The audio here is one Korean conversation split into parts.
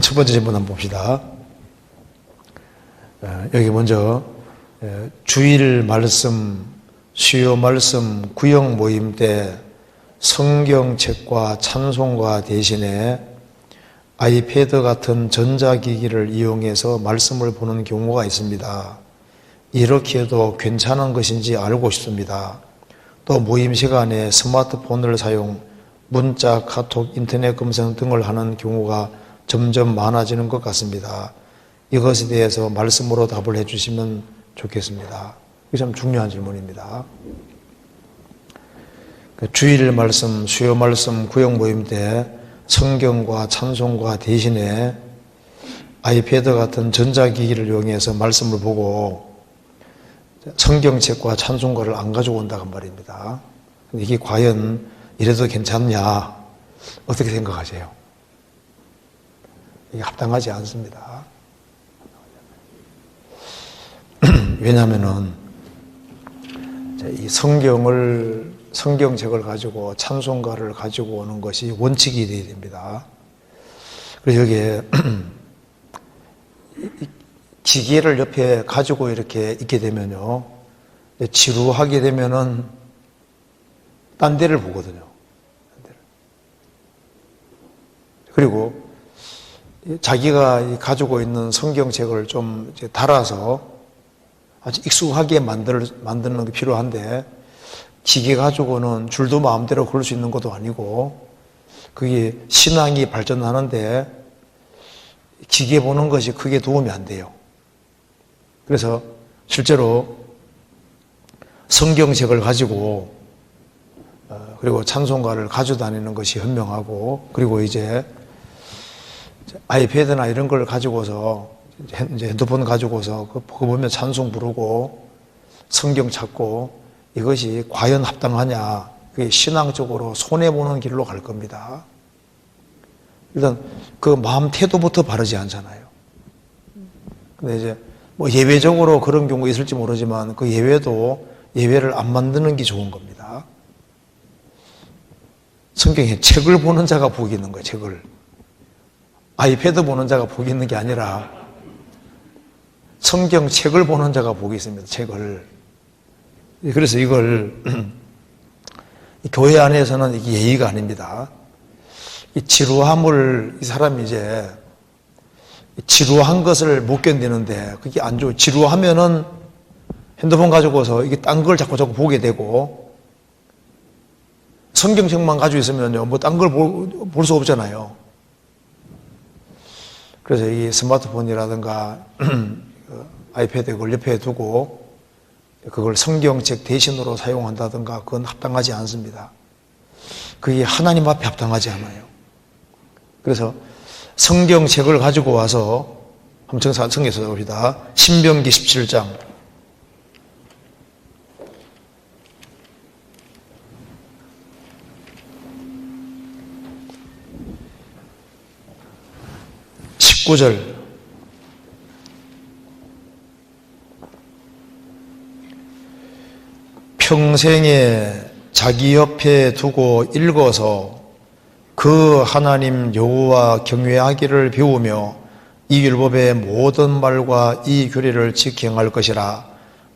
첫 번째 질문 한번 봅시다. 여기 먼저 주일 말씀, 수요 말씀, 구역 모임 때 성경책과 찬송가 대신에 아이패드 같은 전자기기를 이용해서 말씀을 보는 경우가 있습니다. 이렇게 해도 괜찮은 것인지 알고 싶습니다. 또 모임 시간에 스마트폰을 사용, 문자, 카톡, 인터넷 검색 등을 하는 경우가 점점 많아지는 것 같습니다. 이것에 대해서 말씀으로 답을 해주시면 좋겠습니다. 이게 참 중요한 질문입니다. 주일 말씀, 수요 말씀, 구역 모임 때 성경과 찬송가 대신에 아이패드 같은 전자기기를 이용해서 말씀을 보고 성경책과 찬송가를 안 가지고 온다고 말입니다. 근데 이게 과연 이래도 괜찮냐? 어떻게 생각하세요? 이게 합당하지 않습니다. 왜냐하면은 이 성경책을 가지고 찬송가를 가지고 오는 것이 원칙이 되어야 됩니다. 그래서 여기에 기계를 옆에 가지고 이렇게 있게 되면요, 지루하게 되면은 딴 데를 보거든요. 그리고 자기가 가지고 있는 성경책을 좀 달아서 아주 익숙하게 만드는 게 필요한데, 기계 가지고는 줄도 마음대로 그럴 수 있는 것도 아니고, 그게 신앙이 발전하는데 기계 보는 것이 크게 도움이 안 돼요. 그래서 실제로 성경책을 가지고 그리고 찬송가를 가지고 다니는 것이 현명하고, 그리고 이제 아이패드나 이런 걸 가지고서 이제 핸드폰 가지고서 그거 보면 찬송 부르고 성경 찾고, 이것이 과연 합당하냐? 그게 신앙적으로 손해보는 길로 갈 겁니다. 일단 그 마음 태도부터 바르지 않잖아요. 근데 이제 뭐 예외적으로 그런 경우가 있을지 모르지만 그 예외를 안 만드는 게 좋은 겁니다. 성경에 책을 보는 자가 복이 있는 거예요. 책을. 아이패드 보는 자가 복이 있는 게 아니라 성경책을 보는 자가 복이 있습니다. 책을. 그래서 이걸 교회 안에서는 이게 예의가 아닙니다. 이 지루함을 이 사람이 이제 지루한 것을 못 견디는데 그게 안 좋아요. 지루하면은 핸드폰 가지고서 이게 딴 걸 자꾸 보게 되고, 성경책만 가지고 있으면요, 뭐 딴 걸 볼 수 없잖아요. 그래서 이 스마트폰이라든가 아이패드 그걸 옆에 두고 그걸 성경책 대신으로 사용한다든가 그건 합당하지 않습니다. 그게 하나님 앞에 합당하지 않아요. 그래서 성경책을 가지고 와서 한번 성경에서 봅시다. 신명기 17장 19절 평생에 자기 옆에 두고 읽어서 그 하나님 여호와 경외하기를 배우며 이 율법의 모든 말과 이 규례를 지켜 행할 것이라.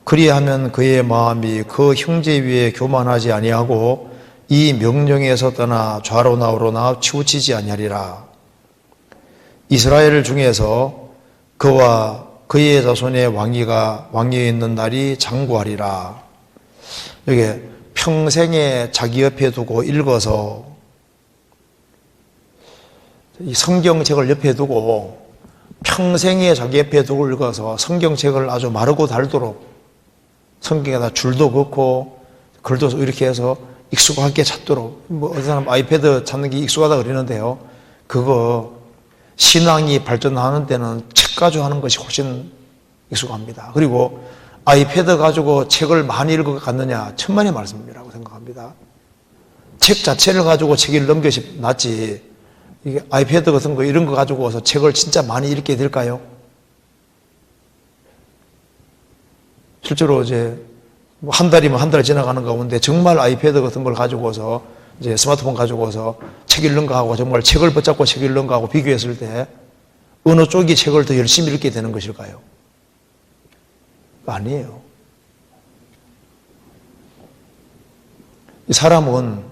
그리하면 그의 마음이 그 형제 위에 교만하지 아니하고 이 명령에서 떠나 좌로 나우로나 치우치지 아니하리라. 이스라엘 중에서 그와 그의 자손의 왕위에 있는 날이 장구하리라. 여기 평생에 자기 옆에 두고 읽어서, 이 성경책을 옆에 두고 평생에 자기 옆에 두고 읽어서 성경책을 아주 마르고 닳도록 성경에다 줄도 긋고 글도 이렇게 해서 익숙하게 찾도록, 뭐 어떤 사람 아이패드 찾는 게 익숙하다 그러는데요, 그거 신앙이 발전하는 데는 책 가지고 하는 것이 훨씬 익숙합니다. 그리고 아이패드 가지고 책을 많이 읽어갔느냐, 천만의 말씀이라고 생각합니다. 책 자체를 가지고 책을 넘겨시 낫지, 이게 아이패드 같은 거 이런 거 가지고 와서 책을 진짜 많이 읽게 될까요? 실제로 이제 한 달이면 한 달 지나가는 가운데 정말 아이패드 같은 걸 가지고 와서 이제 스마트폰 가지고 와서 책 읽는 거하고 정말 책을 붙잡고 책 읽는 거하고 비교했을 때 어느 쪽이 책을 더 열심히 읽게 되는 것일까요? 아니에요. 이 사람은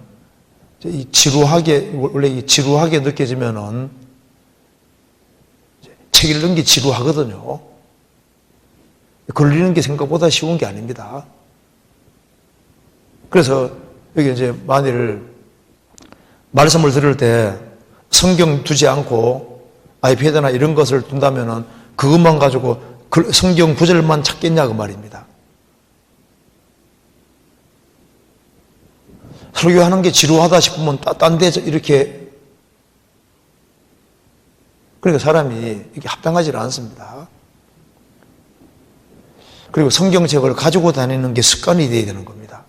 원래 지루하게 느껴지면은 책 읽는 게 지루하거든요. 걸리는 게 생각보다 쉬운 게 아닙니다. 그래서 여기 이제 만일 말씀을 들을 때 성경 두지 않고 아이패드나 이런 것을 둔다면은 그것만 가지고 성경 구절만 찾겠냐 그 말입니다. 설교하는 게 지루하다 싶으면 딴 데서 이렇게, 그러니까 사람이 이게 합당하지 않습니다. 그리고 성경책을 가지고 다니는 게 습관이 되어야 되는 겁니다.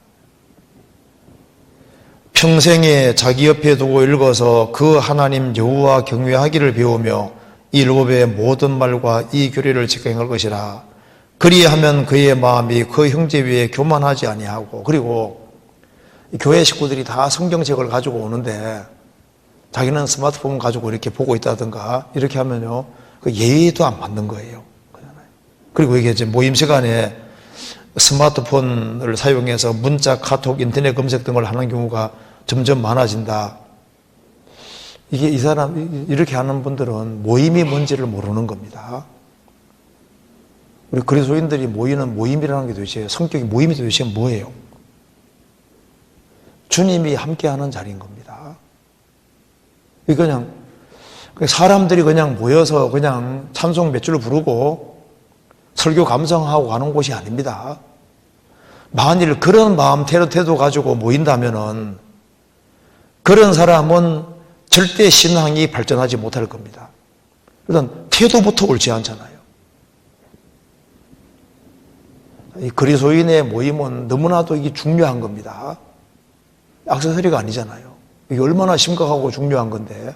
평생에 자기 옆에 두고 읽어서 그 하나님 여호와 경외하기를 배우며 이 율법의 모든 말과 이 교리를 지켜 행할 것이라. 그리하면 그의 마음이 그 형제 위에 교만하지 아니하고, 그리고 교회 식구들이 다 성경책을 가지고 오는데 자기는 스마트폰 가지고 이렇게 보고 있다든가 이렇게 하면요, 그 예의도 안 받는 거예요. 그리고 이게 이제 모임 시간에 스마트폰을 사용해서 문자, 카톡, 인터넷 검색 등을 하는 경우가 점점 많아진다. 이게 이 사람, 이렇게 하는 분들은 모임이 뭔지를 모르는 겁니다. 우리 그리스도인들이 모이는 모임이라는 게 도대체, 성격이 모임이 도대체 뭐예요? 주님이 함께하는 자리인 겁니다. 그냥 사람들이 그냥 모여서 그냥 찬송 몇 줄 부르고 설교 감상하고 가는 곳이 아닙니다. 만일 그런 마음 태도 가지고 모인다면은 그런 사람은 절대 신앙이 발전하지 못할 겁니다. 일단 태도부터 옳지 않잖아요. 이 그리스도인의 모임은 너무나도 이게 중요한 겁니다. 액세서리가 아니잖아요. 이게 얼마나 심각하고 중요한 건데.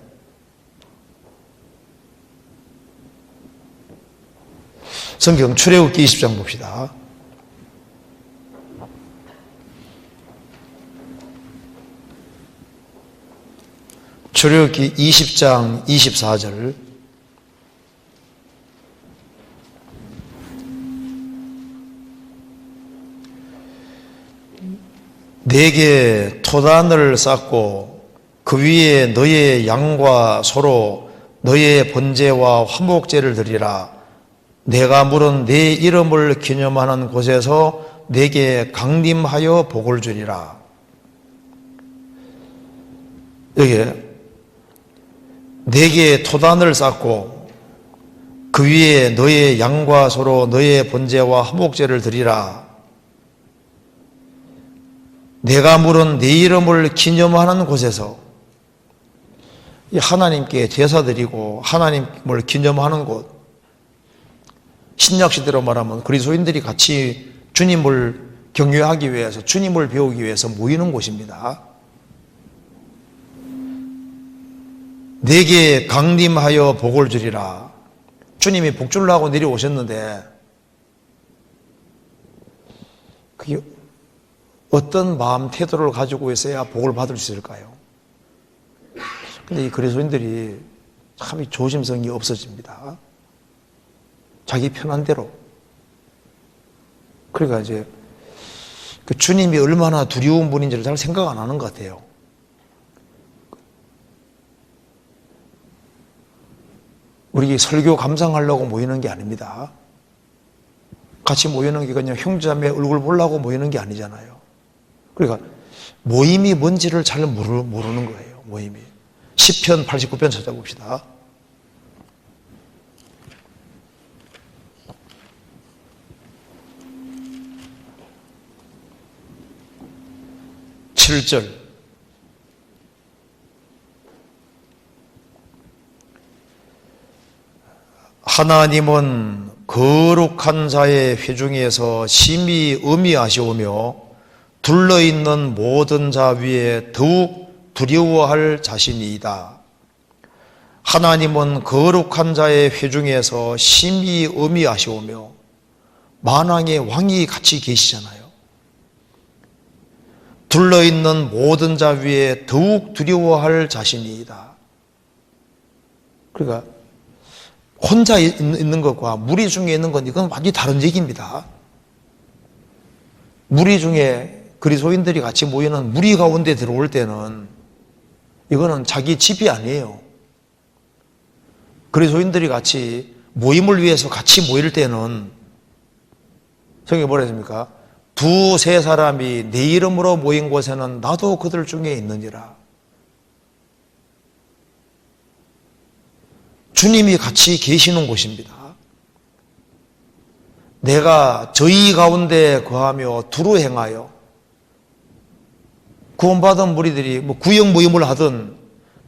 성경 출애굽기 20장 봅시다. 출애굽기 20장 24절. 내게 토단을 쌓고 그 위에 너의 양과 소로 너의 번제와 화목제를 드리라. 내가 물은 내 이름을 기념하는 곳에서 내게 강림하여 복을 주리라. 여기에 내게 토단을 쌓고 그 위에 너의 양과 소로 너의 번제와 화목제를 드리라. 내가 물은 네 이름을 기념하는 곳에서, 하나님께 제사 드리고 하나님을 기념하는 곳, 신약시대로 말하면 그리스도인들이 같이 주님을 경외하기 위해서, 주님을 배우기 위해서 모이는 곳입니다. 내게 강림하여 복을 주리라. 주님이 복 주려고 내려오셨는데 그게 어떤 마음 태도를 가지고 있어야 복을 받을 수 있을까요? 근데 이 그리스도인들이 참 조심성이 없어집니다. 자기 편한 대로. 그러니까 이제 그 주님이 얼마나 두려운 분인지를 잘 생각 안 하는 것 같아요. 우리 설교 감상하려고 모이는 게 아닙니다. 같이 모이는 게 그냥 형제자매 얼굴 보려고 모이는 게 아니잖아요. 그러니까 모임이 뭔지를 잘 모르는 거예요. 모임이. 시편 89편 찾아봅시다. (7절) 하나님은 거룩한 자의 회중에서 심히 음미하시오며 둘러있는 모든 자 위에 더욱 두려워할 자신이다. 하나님은 거룩한 자의 회중에서 심히 음미하시오며, 만왕의 왕이 같이 계시잖아요. 둘러있는 모든 자 위에 더욱 두려워할 자신이다. 그러니까 혼자 있는 것과 무리 중에 있는 건 이건 완전히 다른 얘기입니다. 무리 중에 그리스도인들이 같이 모이는 무리 가운데 들어올 때는 이거는 자기 집이 아니에요. 그리스도인들이 같이 모임을 위해서 같이 모일 때는 성경에 뭐라 했습니까? 두세 사람이 내 이름으로 모인 곳에는 나도 그들 중에 있느니라. 주님이 같이 계시는 곳입니다. 내가 저희 가운데 거하며 두루 행하여 구원받은 무리들이 뭐 구역 모임을 하든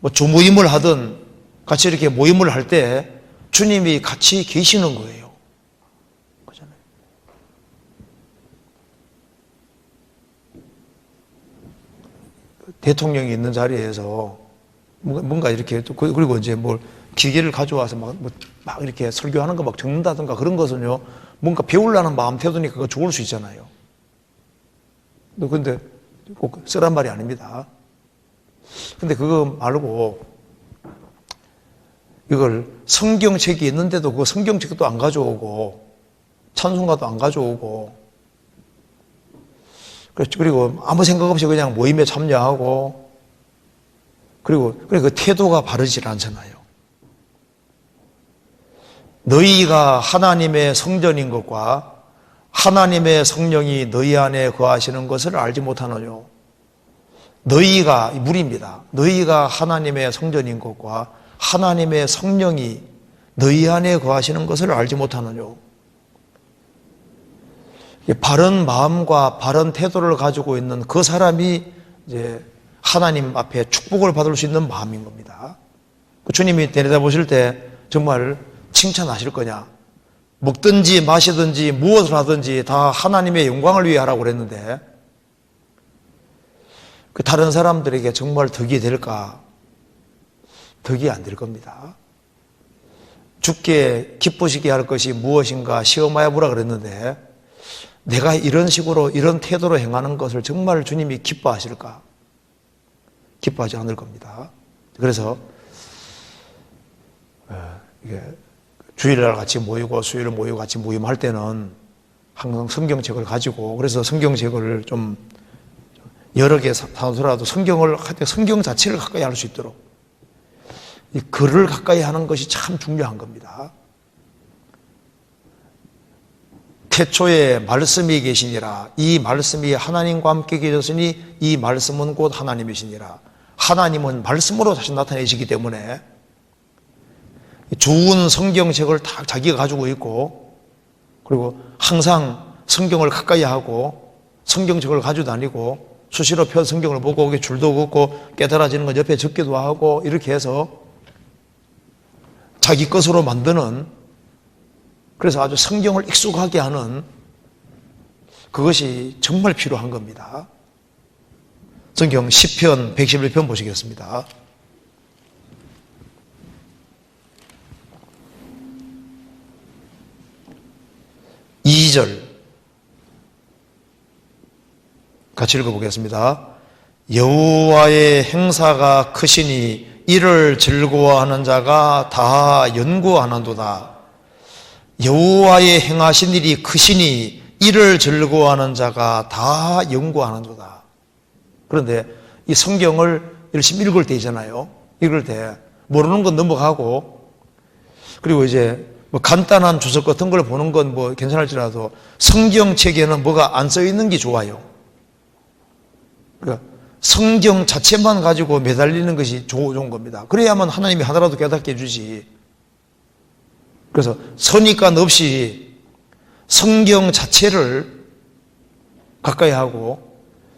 뭐 조모임을 하든 같이 이렇게 모임을 할 때 주님이 같이 계시는 거예요. 그렇잖아요. 대통령이 있는 자리에서 뭔가 이렇게 그리고 이제 뭘 기계를 가져와서 막 이렇게 설교하는 거 막 적는다든가 그런 것은요, 뭔가 배우려는 마음 태도니까 그거 좋을 수 있잖아요. 근데 꼭 쓰란 말이 아닙니다. 근데 그거 말고 이걸 성경책이 있는데도 그 성경책도 안 가져오고 찬송가도 안 가져오고 그리고 아무 생각 없이 그냥 모임에 참여하고 그리고 그 태도가 바르질 않잖아요. 너희가 하나님의 성전인 것과 하나님의 성령이 너희 안에 거하시는 것을 알지 못하느뇨. 너희가 무리입니다. 너희가 하나님의 성전인 것과 하나님의 성령이 너희 안에 거하시는 것을 알지 못하느뇨. 바른 마음과 바른 태도를 가지고 있는 그 사람이 이제 하나님 앞에 축복을 받을 수 있는 마음인 겁니다. 주님이 내려다보실 때 정말 칭찬하실 거냐? 먹든지 마시든지 무엇을 하든지 다 하나님의 영광을 위해 하라고 그랬는데 그 다른 사람들에게 정말 덕이 될까? 덕이 안 될 겁니다. 주께 기쁘시게 할 것이 무엇인가 시험하여 보라 그랬는데 내가 이런 식으로 이런 태도로 행하는 것을 정말 주님이 기뻐하실까? 기뻐하지 않을 겁니다. 그래서 이게 주일날 같이 모이고 수요일 모이고 같이 모임할 때는 항상 성경책을 가지고 그래서 성경책을 좀 여러 개 사서라도 성경을 할 때 성경 자체를 가까이 할 수 있도록 이 글을 가까이 하는 것이 참 중요한 겁니다. 태초에 말씀이 계시니라. 이 말씀이 하나님과 함께 계셨으니 이 말씀은 곧 하나님이시니라. 하나님은 말씀으로 다시 나타내시기 때문에 좋은 성경책을 다 자기가 가지고 있고 그리고 항상 성경을 가까이 하고 성경책을 가지고 다니고 수시로 펴 성경을 보고 줄도 긋고 깨달아지는 건 옆에 적기도 하고 이렇게 해서 자기 것으로 만드는 그래서 아주 성경을 익숙하게 하는 그것이 정말 필요한 겁니다. 성경 시편 111편 보시겠습니다. 2절 같이 읽어보겠습니다. 여호와의 행사가 크시니 이를 즐거워하는 자가 다 연구하는도다. 여호와의 행하신 일이 크시니 이를 즐거워하는 자가 다 연구하는도다. 그런데 이 성경을 열심히 읽을 때 있잖아요. 읽을 때 모르는 건 넘어가고 그리고 이제 뭐 간단한 주석 같은 걸 보는 건 뭐 괜찮을지라도 성경책에는 뭐가 안 써 있는 게 좋아요. 그러니까 성경 자체만 가지고 매달리는 것이 좋은 겁니다. 그래야만 하나님이 하나라도 깨닫게 해주지. 그래서 선입관 없이 성경 자체를 가까이 하고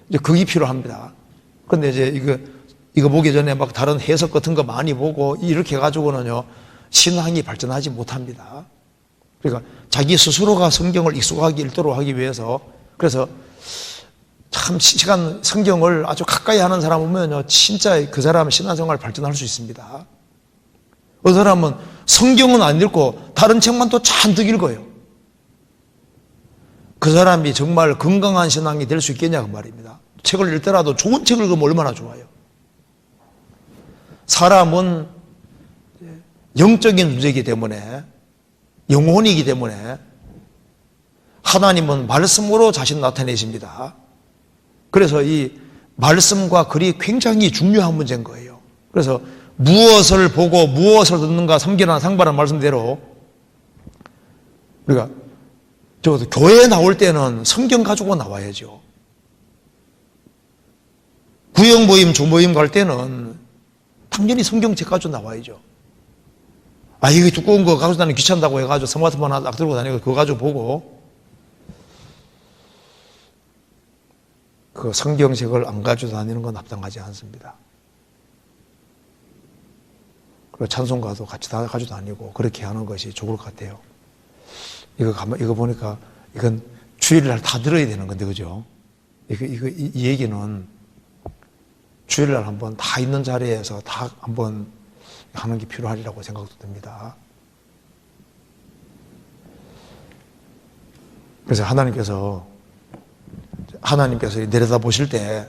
이제 그게 필요합니다. 그런데 이제 이거 보기 전에 막 다른 해석 같은 거 많이 보고 이렇게 해가지고는요 신앙이 발전하지 못합니다. 그러니까 자기 스스로가 성경을 익숙하게 읽도록 하기 위해서 그래서 참 성경을 아주 가까이 하는 사람 보면요 진짜 그 사람은 신앙생활 발전할 수 있습니다. 어떤 사람은 성경은 안 읽고 다른 책만 또 잔뜩 읽어요. 그 사람이 정말 건강한 신앙이 될 수 있겠냐 그 말입니다. 책을 읽더라도 좋은 책을 읽으면 얼마나 좋아요. 사람은 영적인 문제이기 때문에 영혼이기 때문에 하나님은 말씀으로 자신 나타내십니다. 그래서 이 말씀과 글이 굉장히 중요한 문제인 거예요. 그래서 무엇을 보고 무엇을 듣는가 삼기나 상반한 말씀대로 우리가 적어도 교회에 나올 때는 성경 가지고 나와야죠. 구역 모임, 주모임 갈 때는 당연히 성경책 가지고 나와야죠. 아, 이게 두꺼운 거 가지고 다니기 귀찮다고 해가지고 스마트폰 하나 딱 들고 다니고 그거 가지고 보고 그 성경책을 안 가지고 다니는 건 합당하지 않습니다. 그리고 찬송가도 같이 다 가지고 다니고 그렇게 하는 것이 좋을 것 같아요. 이거 보니까 이건 주일날 다 들어야 되는 건데, 그죠? 이 얘기는 주일날 한번 다 있는 자리에서 다 한번 하는 게 필요하리라고 생각도 듭니다. 그래서 하나님께서 내려다 보실 때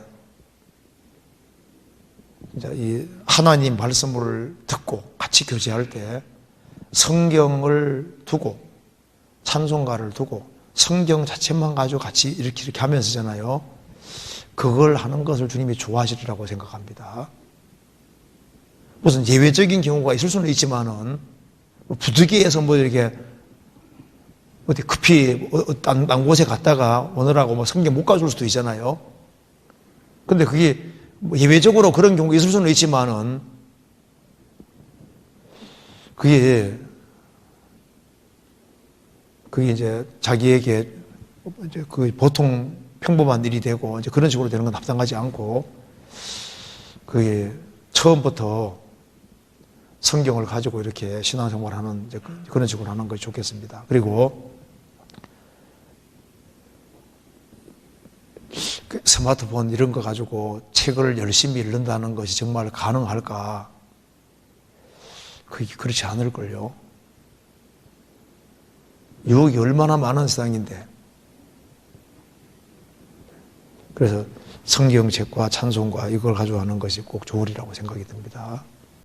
이 하나님 말씀을 듣고 같이 교제할 때 성경을 두고 찬송가를 두고 성경 자체만 가지고 같이 이렇게 하면서잖아요. 그걸 하는 것을 주님이 좋아하시리라고 생각합니다. 무슨 예외적인 경우가 있을 수는 있지만은 부득이해서 뭐 이렇게 어디 급히 딴 곳에 갔다가 오느라고 성경 못 가줄 수도 있잖아요. 근데 그게 뭐 예외적으로 그런 경우가 있을 수는 있지만은 그게 이제 자기에게 이제 그 보통 평범한 일이 되고 이제 그런 식으로 되는 건 합당하지 않고 그게 처음부터 성경을 가지고 이렇게 신앙생활을 하는 이제 그런 식으로 하는 것이 좋겠습니다. 그리고 그 스마트폰 이런 거 가지고 책을 열심히 읽는다는 것이 정말 가능할까? 그게 그렇지 않을걸요. 유혹이 얼마나 많은 세상인데. 그래서 성경책과 찬송과 이걸 가지고 하는 것이 꼭 좋으리라고 생각이 듭니다.